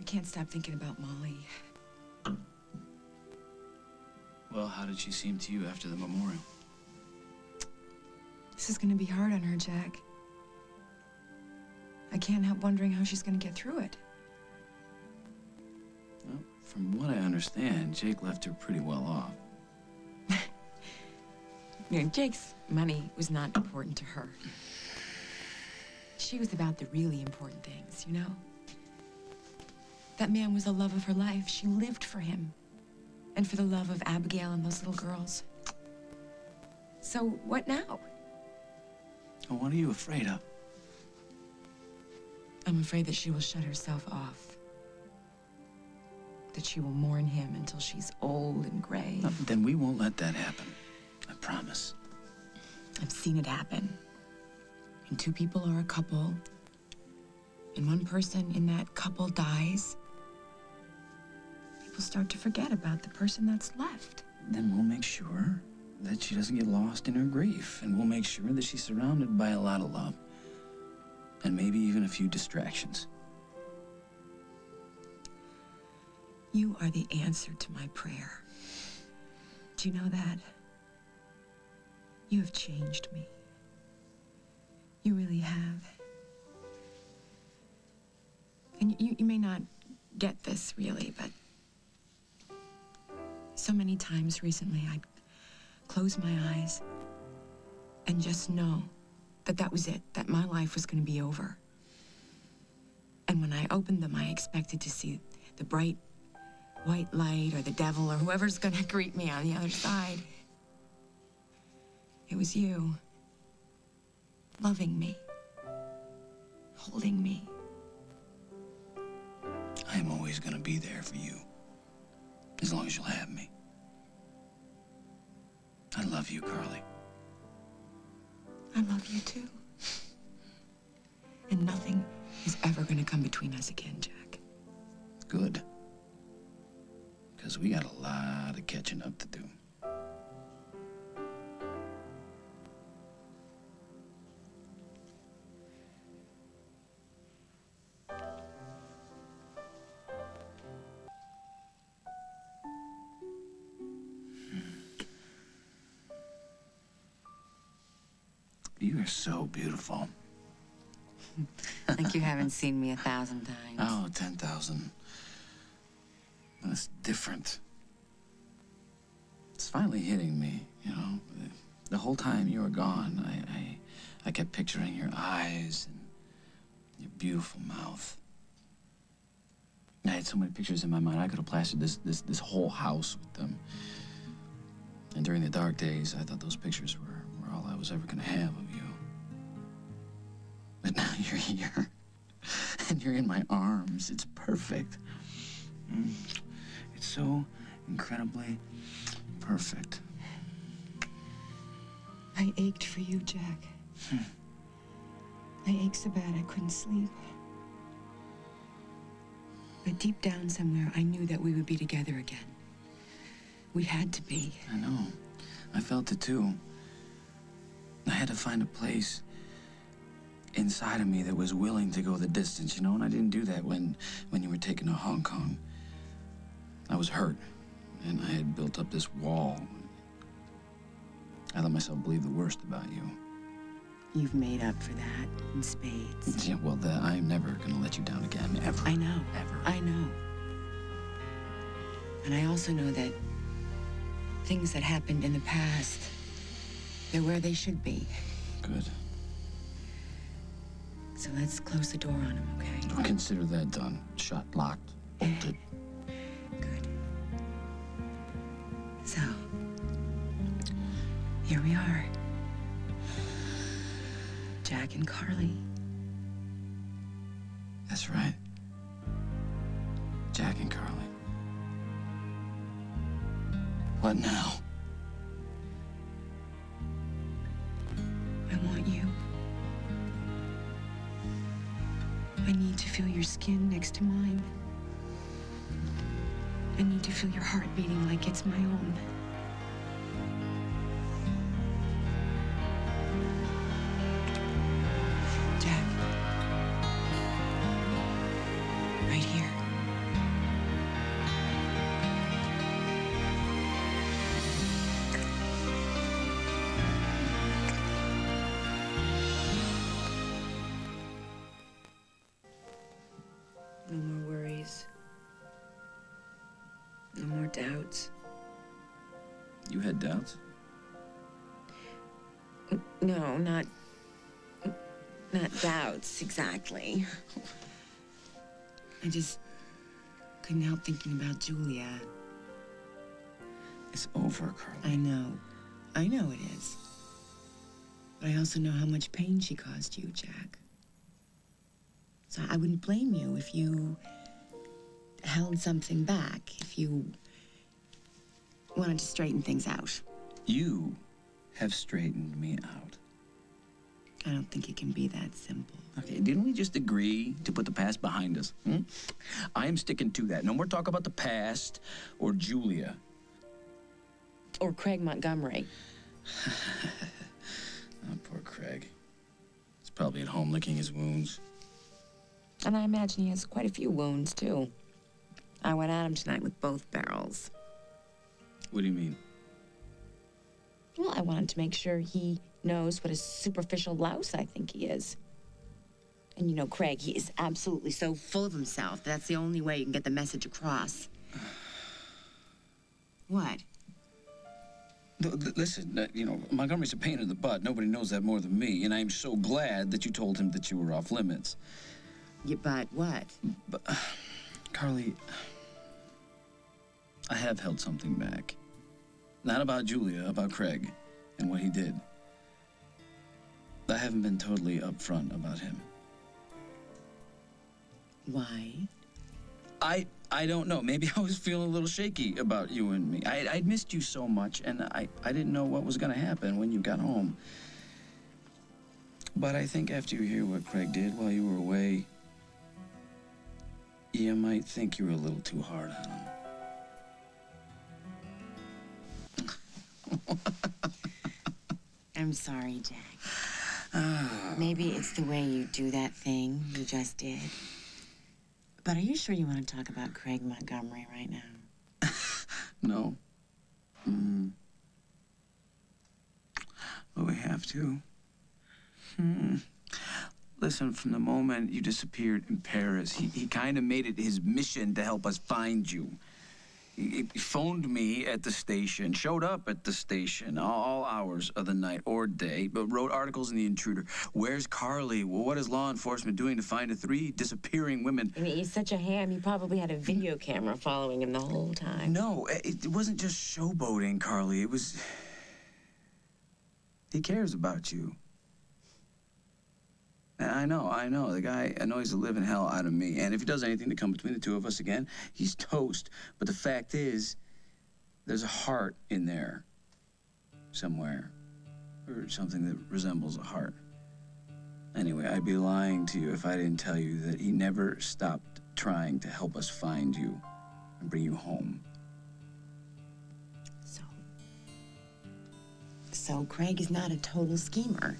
can't stop thinking about Molly. Well, how did she seem to you after the memorial? This is gonna be hard on her, Jack. I can't help wondering how she's gonna get through it. Well, from what I understand, Jake left her pretty well off. You know, Jake's money was not important to her. She was about the really important things, you know? That man was the love of her life. She lived for him. And for the love of Abigail and those little girls. So, what now? Well, what are you afraid of? I'm afraid that she will shut herself off. That she will mourn him until she's old and gray. No, then we won't let that happen. I promise. I've seen it happen. And two people are a couple, and one person in that couple dies, people start to forget about the person that's left. Then we'll make sure that she doesn't get lost in her grief, and we'll make sure that she's surrounded by a lot of love, and maybe even a few distractions. You are the answer to my prayer. Do you know that? You have changed me. You really have. And you may not get this, really, but so many times recently I'd close my eyes and just know that that was it, that my life was going to be over. And when I opened them, I expected to see the bright white light or the devil or whoever's going to greet me on the other side. It was you. Loving me, holding me. I am always going to be there for you, as long as you'll have me. I love you, Carly. I love you too. And nothing is ever going to come between us again, Jack. Good. Because we got a lot of catching up to do. You are so beautiful. Like you haven't seen me 1,000 times. Oh, 10,000. That's different. It's finally hitting me, you know. The whole time you were gone, I kept picturing your eyes and your beautiful mouth. I had so many pictures in my mind, I could have plastered this whole house with them. And during the dark days, I thought those pictures were all I was ever going to have of you. But now you're here, and you're in my arms. It's perfect. It's so incredibly perfect. I ached for you, Jack. I ached so bad I couldn't sleep. But deep down somewhere, I knew that we would be together again. We had to be. I know. I felt it too. I had to find a place inside of me that was willing to go the distance, you know, and I didn't do that when you were taken to Hong Kong. I was hurt, and I had built up this wall. I let myself believe the worst about you. You've made up for that in spades. Yeah, well, I'm never gonna let you down again, ever. I know. Ever. I know. And I also know that things that happened in the past, they're where they should be. Good. So let's close the door on him, okay? Consider that done. Shut, locked, bolted. Good. So, here we are. Jack and Carly. That's right. Jack and Carly. What now? I want you. I need to feel your skin next to mine. I need to feel your heart beating like it's my own. Jack. Right here. No more worries. No more doubts. You had doubts? No, not doubts, exactly. I just couldn't help thinking about Julia. It's over, Carly. I know. I know it is. But I also know how much pain she caused you, Jack. So I wouldn't blame you if you held something back, if you wanted to straighten things out. You have straightened me out. I don't think it can be that simple. Okay, didn't we just agree to put the past behind us? I am sticking to that. No more talk about the past or Julia. Or Craig Montgomery. Oh, poor Craig. He's probably at home licking his wounds. And I imagine he has quite a few wounds, too. I went at him tonight with both barrels. What do you mean? Well, I wanted to make sure he knows what a superficial louse I think he is. And you know, Craig, he is absolutely so full of himself. That's the only way you can get the message across. What? Listen, you know, Montgomery's a pain in the butt. Nobody knows that more than me. And I'm so glad that you told him that you were off limits. Yeah, but what? But, Carly, I have held something back. Not about Julia, about Craig and what he did. I haven't been totally upfront about him. Why? I don't know. Maybe I was feeling a little shaky about you and me. I'd missed you so much, and I didn't know what was going to happen when you got home. But I think after you hear what Craig did while you were away, you might think you were a little too hard on him. I'm sorry, Jack. Maybe it's the way you do that thing you just did. But are you sure you want to talk about Craig Montgomery right now? No. But we have to. Listen, from the moment you disappeared in Paris, he kind of made it his mission to help us find you. He phoned me at the station, showed up at the station all hours of the night or day, but wrote articles in The Intruder. Where's Carly? Well, what is law enforcement doing to find the 3 disappearing women? I mean, he's such a ham, he probably had a video camera following him the whole time. No, it wasn't just showboating, Carly. It was... He cares about you. I know. The guy annoys the living hell out of me. And if he does anything to come between the two of us again, he's toast. But the fact is, there's a heart in there somewhere. Or something that resembles a heart. Anyway, I'd be lying to you if I didn't tell you that he never stopped trying to help us find you and bring you home. So Craig is not a total schemer.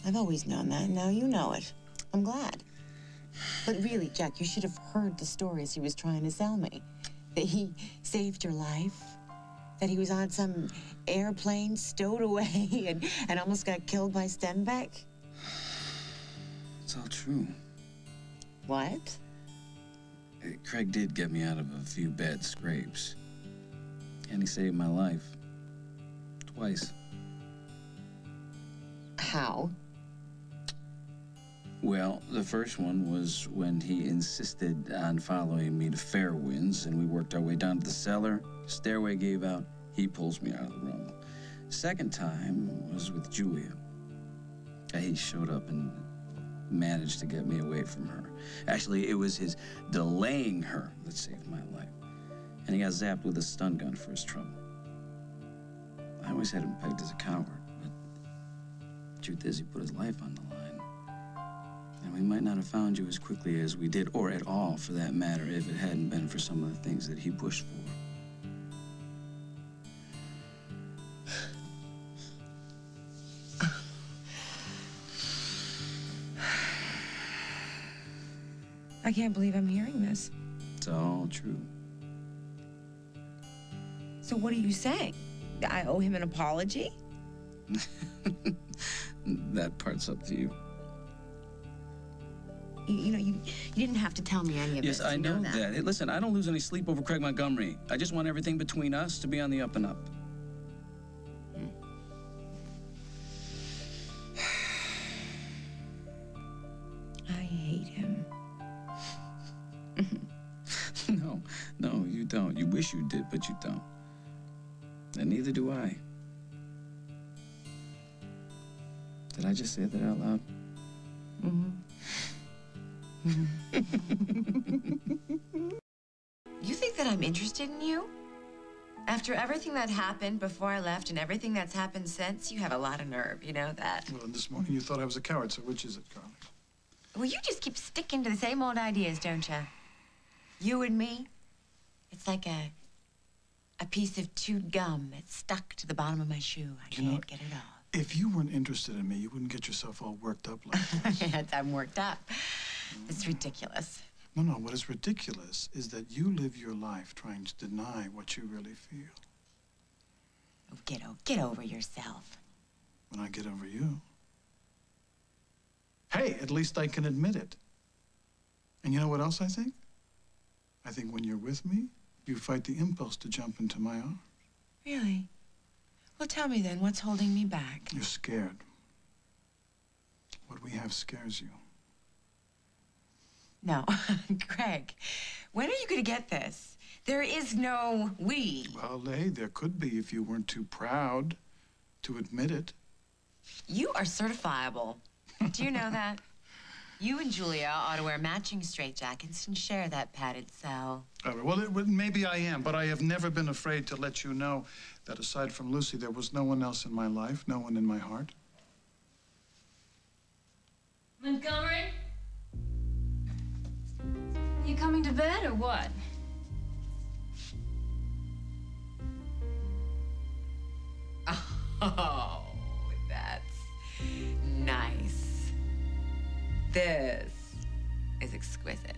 I've always known that, and now you know it. I'm glad. But really, Jack, you should have heard the stories he was trying to sell me. That he saved your life, that he was on some airplane stowed away and almost got killed by Stenbeck. It's all true. What? Craig did get me out of a few bad scrapes. And he saved my life. Twice. How? Well, the first one was when he insisted on following me to Fairwinds, and we worked our way down to the cellar. Stairway gave out. He pulls me out of the room. Second time was with Julia. He showed up and managed to get me away from her. Actually, it was his delaying her that saved my life. And he got zapped with a stun gun for his trouble. I always had him pegged as a coward, but the truth is he put his life on the line. And we might not have found you as quickly as we did, or at all, for that matter, if it hadn't been for some of the things that he pushed for. I can't believe I'm hearing this. It's all true. So what are you saying? I owe him an apology? That part's up to you. You didn't have to tell me any of this. Yes, I know that. Hey, listen, I don't lose any sleep over Craig Montgomery. I just want everything between us to be on the up and up. I hate him. No, you don't. You wish you did, but you don't. And neither do I. Did I just say that out loud? You think that I'm interested in you? After everything that happened before I left and everything that's happened since, you have a lot of nerve, you know that? Well, and this morning you thought I was a coward, so which is it, Carly? Well, you just keep sticking to the same old ideas, don't you? You and me, it's like a piece of chewed gum that's stuck to the bottom of my shoe. I can't get it off. If you weren't interested in me, you wouldn't get yourself all worked up like this. Yes, I'm worked up. It's ridiculous. No, what is ridiculous is that you live your life trying to deny what you really feel. Oh, get over yourself. When I get over you. Hey, at least I can admit it. And you know what else I think? I think when you're with me, you fight the impulse to jump into my arms. Really? Well, tell me then, what's holding me back? You're scared. What we have scares you. No, Greg, when are you going to get this? There is no we. Well, hey, there could be if you weren't too proud to admit it. You are certifiable. Do you know that? You and Julia ought to wear matching straitjackets and share that padded cell. Well, maybe I am, but I have never been afraid to let you know that aside from Lucy, there was no one else in my life, no one in my heart. Montgomery? You coming to bed or what? Oh, that's nice. This is exquisite.